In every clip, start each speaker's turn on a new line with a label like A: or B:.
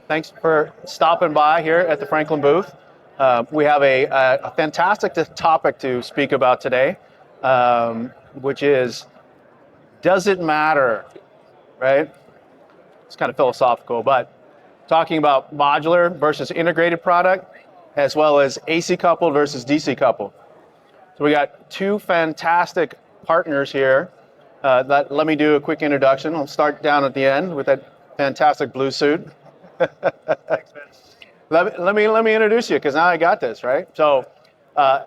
A: Thanks for stopping by here at the Franklin booth. We have a fantastic topic to speak about today, which is, does it matter, right? It's kind of philosophical, but talking about modular versus integrated product, as well as AC coupled versus DC coupled. So we got two fantastic partners here. Let me do a quick introduction. I'll start down at the end with that fantastic blue suit. Let me introduce you, because now I got this, right? So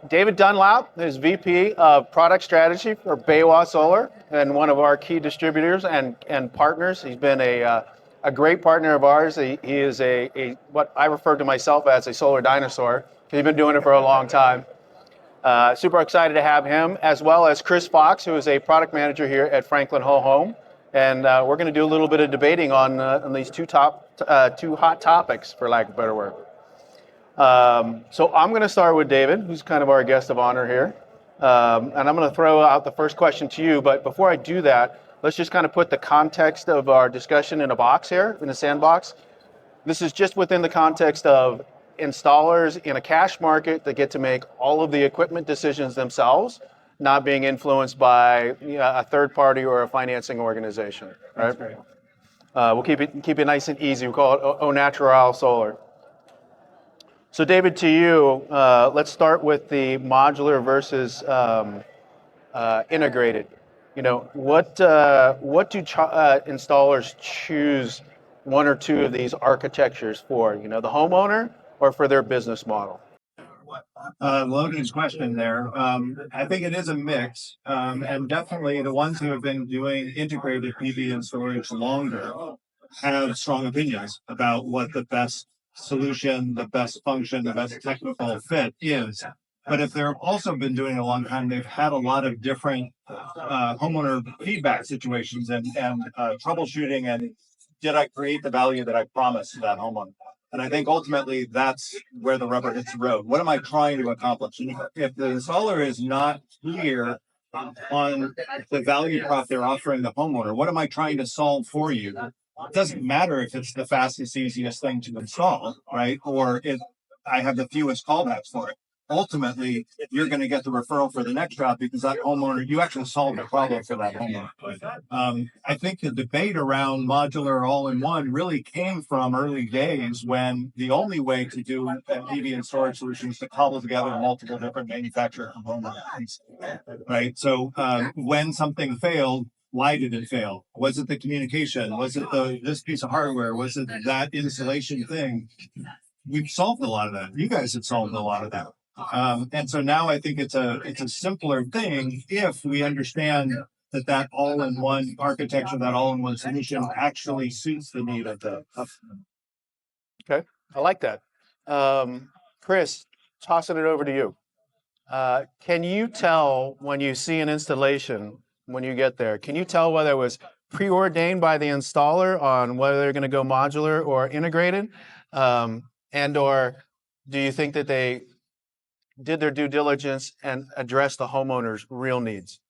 A: David Dunlop is VP of Product Strategy for BayWa Solar and one of our key distributors and partners. He's been a great partner of ours. He is what I refer to myself as a solar dinosaur. He's been doing it for a long time. Super excited to have him, as well as Chris Fox, who is a product manager here at Franklin Home. And we're going to do a little bit of debating on these two hot topics, for lack of a better word. So I'm going to start with David, who's kind of our guest of honor here. And I'm going to throw out the first question to you. But before I do that, let's just kind of put the context of our discussion in a box here, in a sandbox. This is just within the context of installers in a cash market that get to make all of the equipment decisions themselves, not being influenced by a third party or a financing organization. Right? We'll keep it nice and easy. We call it au natural solar. So David, to you, let's start with the modular versus integrated. What do installers choose one or two of these architectures for? The homeowner or for their business model?
B: Loaded question there. I think it is a mix, and definitely the ones who have been doing integrated PV and storage longer have strong opinions about what the best solution, the best function, the best technical fit is. But if they've also been doing it a long time, they've had a lot of different homeowner feedback situations and troubleshooting, and did I create the value that I promised to that homeowner? And I think ultimately that's where the rubber hits the road. What am I trying to accomplish? If the installer is not clear on the value prop they're offering the homeowner, what am I trying to solve for you? It doesn't matter if it's the fastest, easiest thing to install, right? Or if I have the fewest callbacks for it. Ultimately, you're going to get the referral for the next job because that homeowner, you actually solved the problem for that homeowner. I think the debate around modular all-in-one really came from early days when the only way to do PV and storage solutions to cobble together multiple different manufacturer components, right? So when something failed, why did it fail? Was it the communication? Was it this piece of hardware? Was it that installation thing? We've solved a lot of that. You guys have solved a lot of that. And so now I think it's a simpler thing if we understand that all-in-one architecture, that all-in-one solution actually suits the need of the customer.
A: Okay, I like that. Chris, tossing it over to you. Can you tell when you see an installation, when you get there, can you tell whether it was preordained by the installer on whether they're going to go modular or integrated? And or do you think that they did their due diligence and address the homeowner's real needs?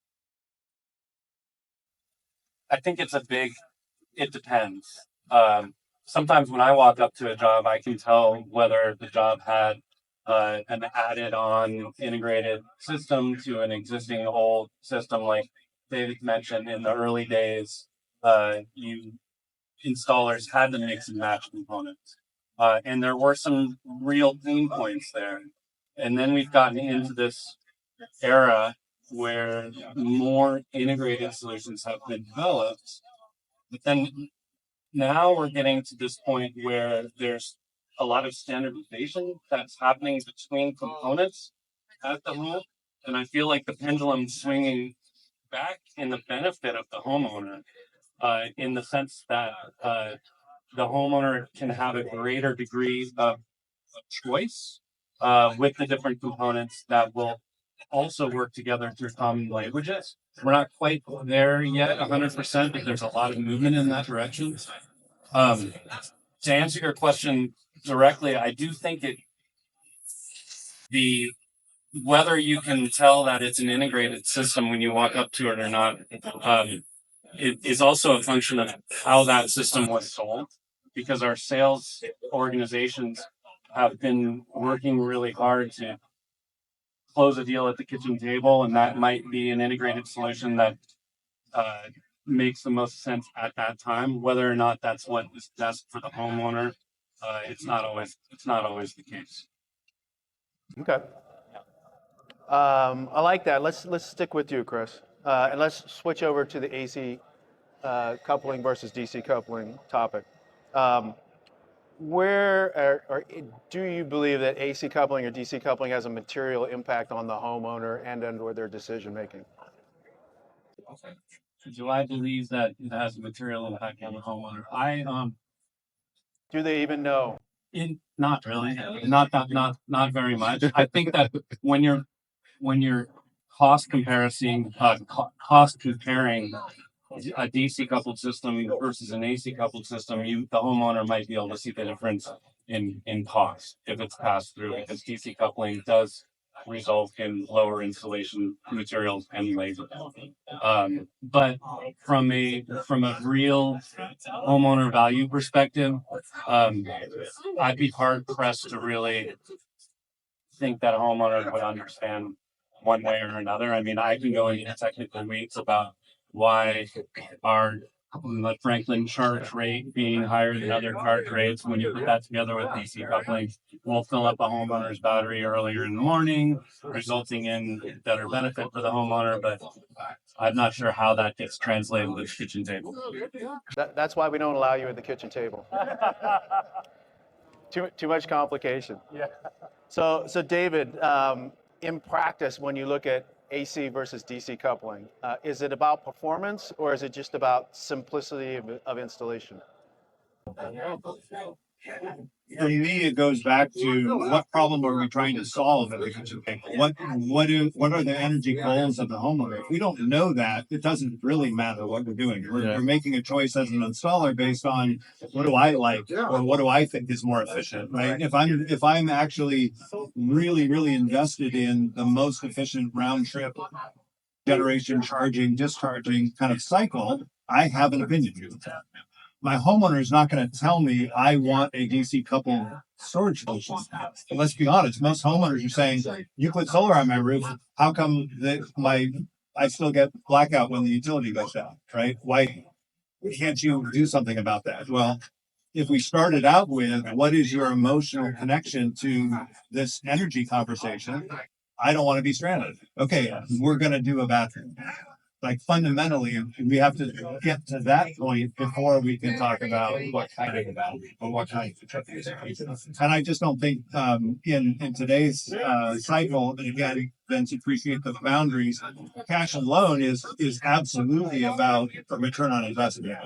C: I think it depends. Sometimes when I walk up to a job, I can tell whether the job had an added on integrated system to an existing old system. Like David mentioned, in the early days, installers had to mix and match components. And there were some real pain points there. And then we've gotten into this era where more integrated solutions have been developed. But then now we're getting to this point where there's a lot of standardization that's happening between components at the home. And I feel like the pendulum's swinging back in the benefit of the homeowner, in the sense that the homeowner can have a greater degree of choice with the different components that will also work together through common languages. We're not quite there yet 100%, but there's a lot of movement in that direction. To answer your question directly, I do think whether you can tell that it's an integrated system when you walk up to it or not, it is also a function of how that system was sold. because our sales organizations have been working really hard to close a deal at the kitchen table, and that might be an integrated solution that makes the most sense at that time. Whether or not that's what is best for the homeowner, it's not always the case.
A: Okay. I like that. Let's stick with you, Chris, and let's switch over to the AC coupling versus DC coupling topic. Or do you believe that AC coupling or DC coupling has a material impact on the homeowner and/or their decision making?
C: Do I believe that it has a material impact on the homeowner?
A: Do they even know?
C: Not really, not very much. I think that when you're cost comparing a DC coupled system versus an AC coupled system, the homeowner might be able to see the difference in cost if it's passed through, because DC coupling does result in lower installation materials and labor. But from a real homeowner value perspective, I'd be hard pressed to really think that a homeowner would understand one way or another. I mean, I can go into technical weeds about why the Franklin charge rate being higher than other charge rates. When you put that together with DC coupling, we'll fill up a homeowner's battery earlier in the morning, resulting in better benefit for the homeowner. But I'm not sure how that gets translated to the kitchen table.
A: That's why we don't allow you at the kitchen table. Too much complication.
C: Yeah.
A: So David, in practice, when you look at AC versus DC coupling, is it about performance or is it just about simplicity of installation?
B: For me, it goes back to what problem are we trying to solve at the kitchen table? What are the energy goals of the homeowner? If we don't know that, it doesn't really matter what we're doing. We're making a choice as an installer based on what do I like or what do I think is more efficient, right? If I'm actually really invested in the most efficient round trip generation, charging, discharging kind of cycle, I have an opinion. My homeowner is not going to tell me I want a DC coupled storage solution. And let's be honest, most homeowners are saying, you put solar on my roof, how come I still get blackout when the utility goes down, right? Why can't you do something about that? Well, if we started out with what is your emotional connection to this energy conversation, I don't want to be stranded. Okay, we're going to do a bathroom. Like fundamentally, we have to get to that point before we can talk about what kind of. And I just don't think in today's cycle, and again, Vince, appreciate the boundaries. Cash and loan is absolutely about a return on investment.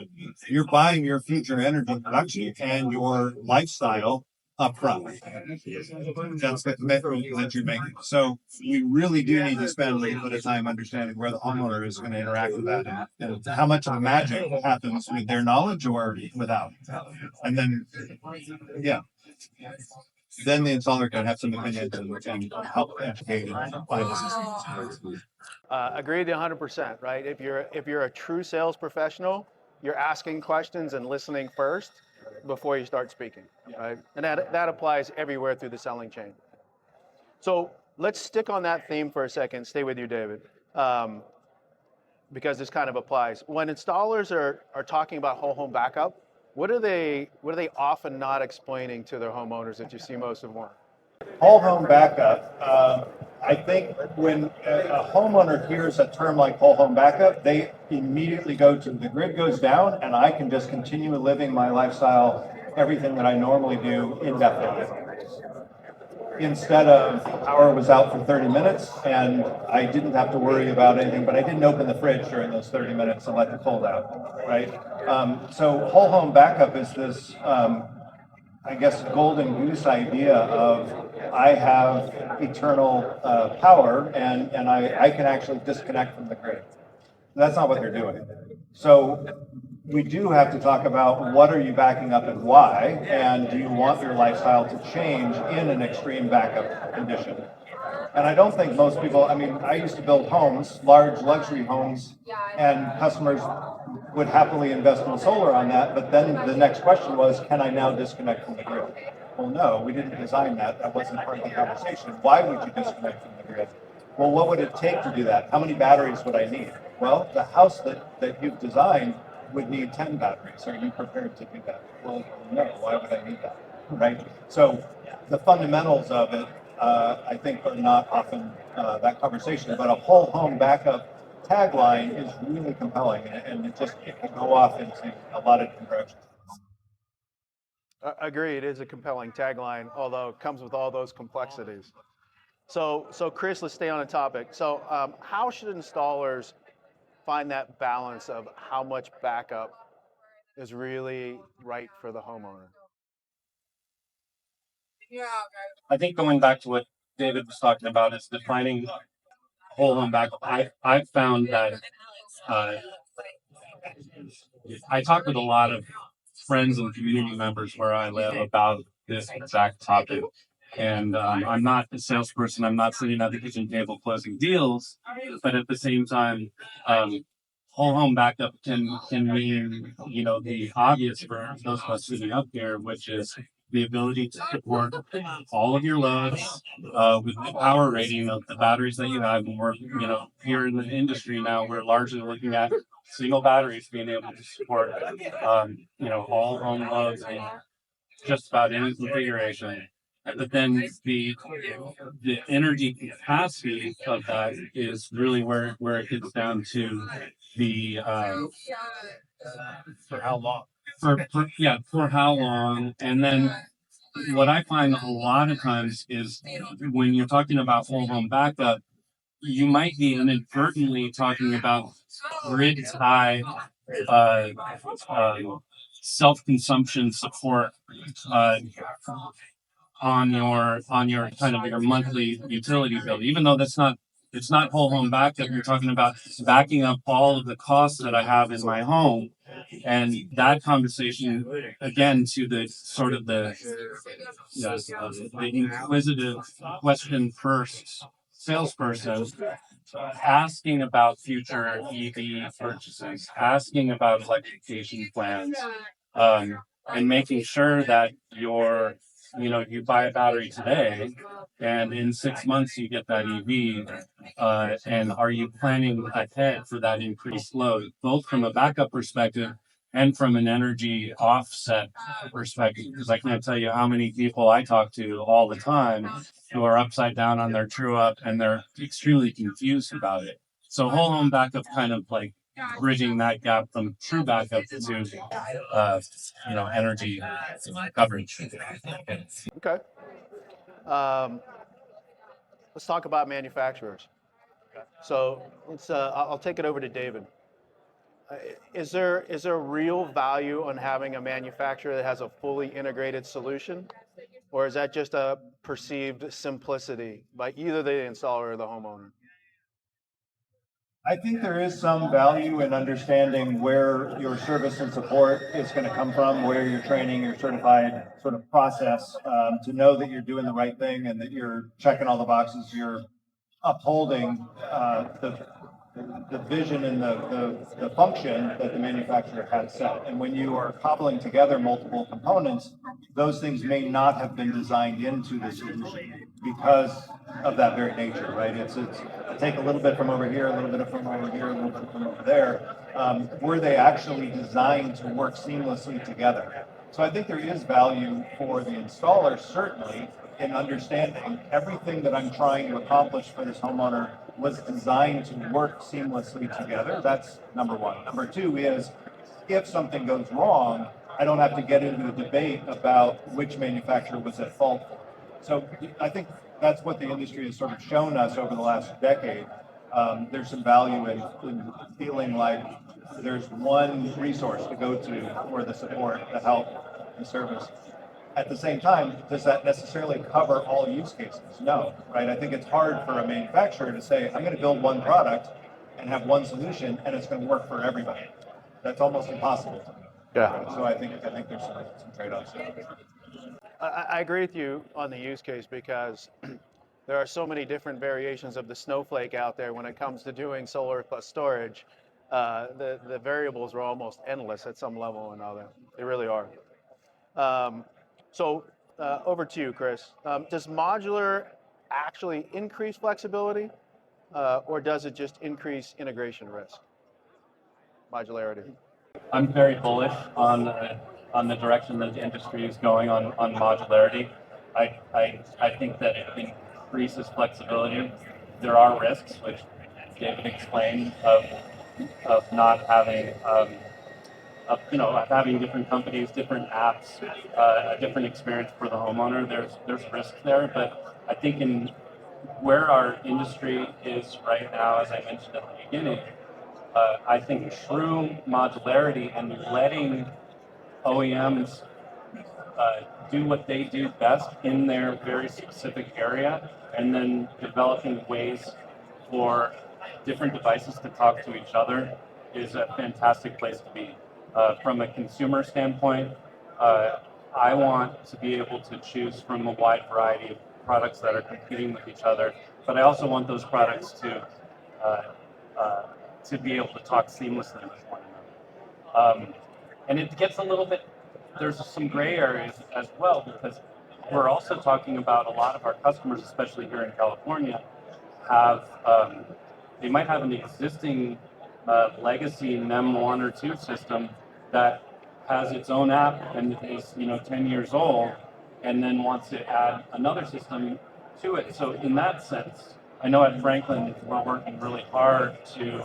B: You're buying your future energy production and your lifestyle up front. That's the commitment that you're making. So we really do need to spend a little bit of time understanding where the homeowner is going to interact with that and how much of the magic happens with their knowledge or without. And then, then the installer can have some opinions and help educate and find the systems.
A: Agreed 100%, right? If you're a true sales professional, you're asking questions and listening first before you start speaking, right? And that applies everywhere through the selling chain. So let's stick on that theme for a second. Stay with you, David, because this kind of applies. When installers are talking about whole home backup, what are they often not explaining to their homeowners that you see most of them?
B: Whole home backup. I think when a homeowner hears a term like whole home backup, they immediately go to the grid goes down and I can just continue living my lifestyle, everything that I normally do indefinitely. Instead of power was out for 30 minutes and I didn't have to worry about anything, but I didn't open the fridge during those 30 minutes and let the cold out, right? So whole home backup is this, I guess, golden goose idea of I have eternal power and I can actually disconnect from the grid. That's not what they're doing. So we do have to talk about what are you backing up and why, and do you want your lifestyle to change in an extreme backup condition? And I don't think most people, I mean, I used to build homes, large luxury homes, and customers would happily invest in solar on that, but then the next question was, can I now disconnect from the grid? Well, no, we didn't design that. That wasn't part of the conversation. Why would you disconnect from the grid? Well, what would it take to do that? How many batteries would I need? Well, the house that you've designed would need 10 batteries. Are you prepared to do that? Well, no, why would I need that? Right? So the fundamentals of it, I think, are not often that conversation, but a whole home backup tagline is really compelling, and it can go off into a lot of different directions.
A: Agree, it is a compelling tagline, although it comes with all those complexities. So Chris, let's stay on a topic. So how should installers find that balance of how much backup is really right for the homeowner?
C: I think going back to what David was talking about is defining whole home backup. I've found that uh, I talk with a lot of friends and community members where I live about this exact topic. And I'm not a salesperson. I'm not sitting at the kitchen table closing deals. But at the same time, whole home backup can mean, the obvious for those of us sitting up here, which is the ability to support all of your loads with the power rating of the batteries that you have. And we're, here in the industry now, we're largely looking at single batteries being able to support, all home loads and just about any configuration. But then the energy capacity of that is really where it gets down to the
B: For how long?
C: for how long. And then what I find a lot of times is when you're talking about whole home backup, you might be inadvertently talking about grid tie uh, uh, self-consumption support uh, on your kind of your monthly utility bill, even though it's not whole home backup. You're talking about backing up all of the costs that I have in my home, and that conversation again to the sort of the inquisitive question first salesperson asking about future EV purchases, asking about electrification plans, and making sure that you buy a battery today and in 6 months you get that EV, and are you planning ahead for that increased load, both from a backup perspective and from an energy offset perspective? Because I can't tell you how many people I talk to all the time who are upside down on their true up and they're extremely confused about it. So whole home backup kind of like bridging that gap from true backup to energy coverage.
A: Okay. Um, let's talk about manufacturers. So I'll take it over to David. Is there real value on having a manufacturer that has a fully integrated solution, or is that just a perceived simplicity by either the installer or the homeowner?
B: I think there is some value in understanding where your service and support is going to come from, where your training, your certified sort of process, to know that you're doing the right thing and that you're checking all the boxes, you're upholding the vision and the function that the manufacturer had set. And when you are cobbling together multiple components, those things may not have been designed into the solution because of that very nature, right? It's take a little bit from over here, a little bit from over here, a little bit from over there. Were they actually designed to work seamlessly together? So I think there is value for the installer, certainly, in understanding everything that I'm trying to accomplish for this homeowner was designed to work seamlessly together. That's number one. Number two is, if something goes wrong, I don't have to get into a debate about which manufacturer was at fault. So I think that's what the industry has sort of shown us over the last decade. There's some value in feeling like there's one resource to go to for the support, the help, the service. At the same time, does that necessarily cover all use cases? No, right? I think it's hard for a manufacturer to say, I'm going to build one product and have one solution, and it's going to work for everybody. That's almost impossible to me.
A: Yeah.
B: So I think there's some trade-offs there.
A: I agree with you on the use case because there are so many different variations of the snowflake out there when it comes to doing solar plus storage. the variables are almost endless at some level or another. They really are. So over to you, Chris. Does modular actually increase flexibility, or does it just increase integration risk? Modularity.
C: I'm very bullish on the direction that the industry is going on modularity. I think that it increases flexibility. There are risks, which David explained, of not having of having different companies, different apps, a different experience for the homeowner. There's risk there, but I think in where our industry is right now, as I mentioned at the beginning, I think true modularity and letting OEMs do what they do best in their very specific area, and then developing ways for different devices to talk to each other is a fantastic place to be. From a consumer standpoint, I want to be able to choose from a wide variety of products that are competing with each other, but I also want those products to be able to talk seamlessly with one another. And it gets a little bit, there's some gray areas as well, because we're also talking about a lot of our customers, especially here in California, have they might have an existing legacy NEM 1 or 2 system that has its own app and is 10 years old, and then wants to add another system to it. So in that sense, I know at Franklin we're working really hard to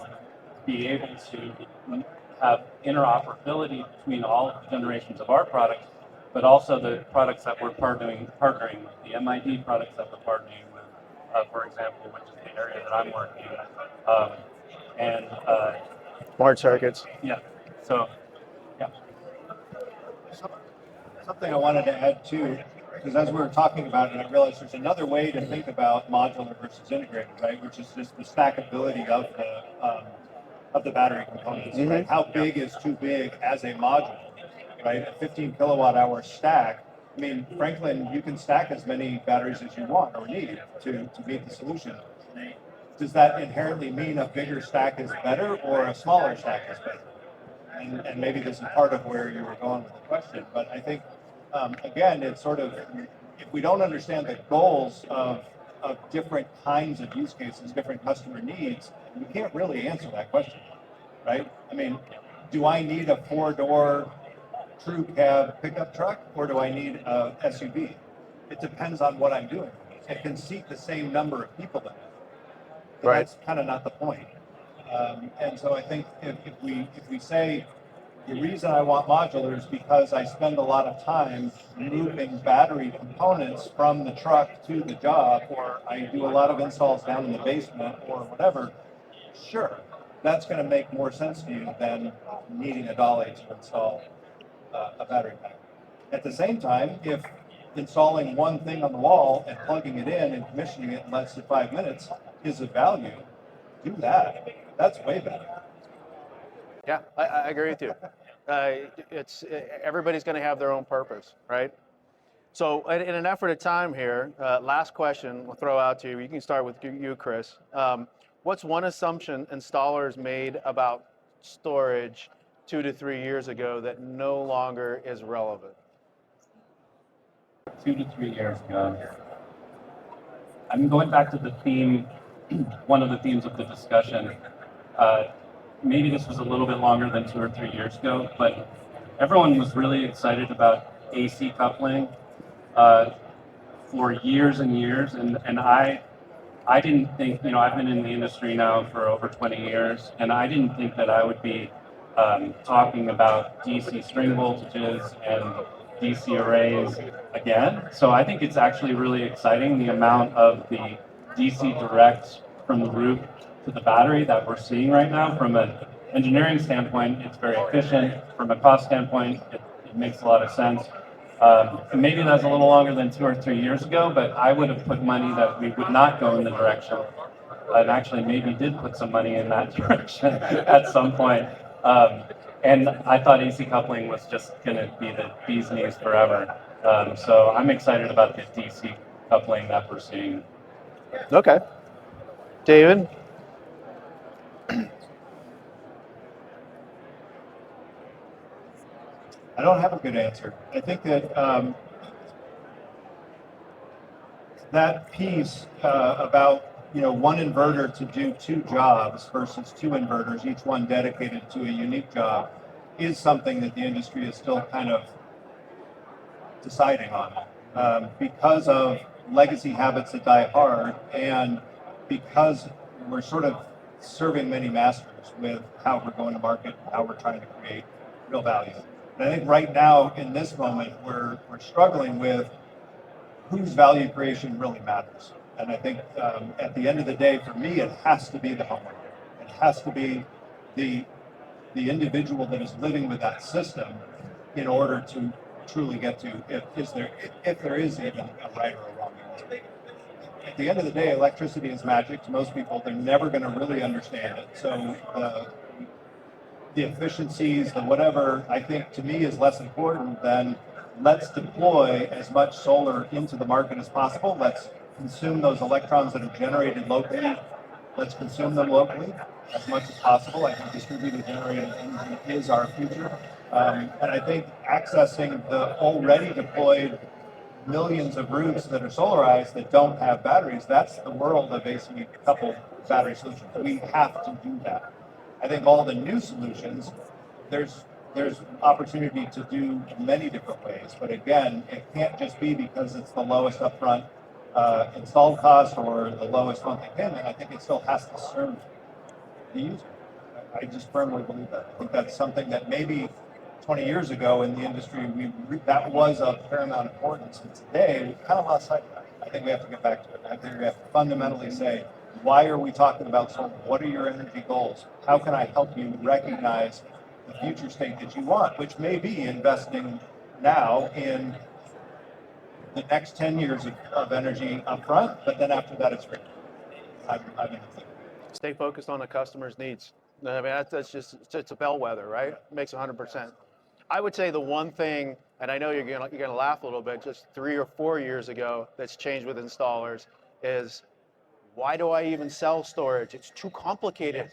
C: be able to have interoperability between all of the generations of our products, but also the products that we're partnering with, the MID products that we're partnering with, for example, which is the area that I'm working in. And
A: Smart circuits.
C: yeah, so yeah.
B: Something I wanted to add too, because as we were talking about it, I realized there's another way to think about modular versus integrated, right? Which is just the stackability of the battery components, right? How big is too big as a module, right? A 15 kilowatt hour stack. I mean, Franklin, you can stack as many batteries as you want or need to meet the solution. Does that inherently mean a bigger stack is better or a smaller stack is better? And maybe this is part of where you were going with the question, but I think, again, it's sort of, if we don't understand the goals of different kinds of use cases, different customer needs, we can't really answer that question, right? I mean, do I need a 4-door crew cab pickup truck, or do I need a SUV? It depends on what I'm doing. It can seat the same number of people in it. But
A: Right.
B: That's kind of not the point. And so I think if we say the reason I want modular is because I spend a lot of time moving battery components from the truck to the job, or I do a lot of installs down in the basement or whatever, sure, that's going to make more sense to you than needing a dolly to install a battery pack. At the same time, if installing one thing on the wall and plugging it in and commissioning it in less than 5 minutes is of value, do that. That's way better.
A: Yeah, I agree with you. It's everybody's going to have their own purpose, right? So, in an effort of time here, last question we'll throw out to you. You can start with you, Chris. What's one assumption installers made about storage 2 to 3 years ago that no longer is relevant?
C: 2 to 3 years ago. I'm going back to the theme, one of the themes of the discussion. Maybe this was a little bit longer than 2 or 3 years ago, but everyone was really excited about AC coupling for years and years, and I didn't think, I've been in the industry now for over 20 years, and I didn't think that I would be talking about DC string voltages and DC arrays again. So I think it's actually really exciting, the amount of the DC direct from the roof to the battery that we're seeing right now. From an engineering standpoint, it's very efficient. From a cost standpoint, it makes a lot of sense. And maybe that's a little longer than 2 or 3 years ago, but I would have put money that we would not go in the direction, and actually maybe did put some money in that direction at some point. And I thought AC coupling was just going to be the bee's knees forever. So I'm excited about the DC coupling that we're seeing.
A: Okay. David?
B: I don't have a good answer. I think that that piece about one inverter to do two jobs versus two inverters, each one dedicated to a unique job, is something that the industry is still kind of deciding on because of legacy habits that die hard, and because we're sort of serving many masters with how we're going to market, how we're trying to create real value. And I think right now in this moment we're struggling with whose value creation really matters. And I think at the end of the day, for me, it has to be the homeowner. It has to be the individual that is living with that system in order to truly get to if there is even a right or a wrong answer. At the end of the day, electricity is magic to most people. They're never going to really understand it. So the efficiencies, the whatever, I think to me is less important than let's deploy as much solar into the market as possible. Let's consume those electrons that are generated locally. Let's consume them locally as much as possible. I think distributed generated energy is our future. And I think accessing the already deployed millions of roofs that are solarized that don't have batteries, that's the world of AC coupled battery solutions. We have to do that. I think all the new solutions, there's opportunity to do many different ways, but again, it can't just be because it's the lowest upfront installed cost or the lowest monthly payment. I think it still has to serve the user. I just firmly believe that. I think that's something that maybe 20 years ago in the industry, that was of paramount importance. And today, we kind of lost sight of that. I think we have to get back to it. I think we have to fundamentally say, why are we talking about solar? What are your energy goals? How can I help you recognize the future state that you want, which may be investing now in the next 10 years of energy upfront, but then after that, it's free. I'm in the thing.
A: Stay focused on the customer's needs. I mean, that's just, it's a bellwether, right? Makes 100%. I would say the one thing, and I know you're gonna laugh a little bit, just 3 or 4 years ago, that's changed with installers is, why do I even sell storage? It's too complicated.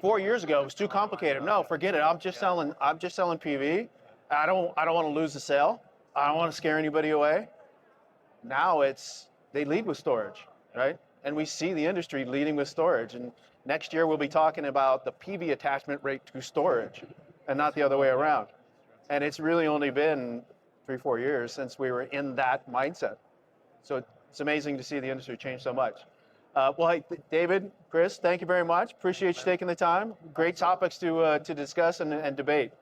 A: 4 years ago, it was too complicated. No, forget it. I'm just selling PV. I don't want to lose the sale. I don't want to scare anybody away. Now they lead with storage, right? And we see the industry leading with storage. And next year we'll be talking about the PV attachment rate to storage and not the other way around. And it's really only been 3-4 years since we were in that mindset. So it's amazing to see the industry change so much. Well, hey, David, Chris, thank you very much. Appreciate you taking the time. Great topics to discuss and debate.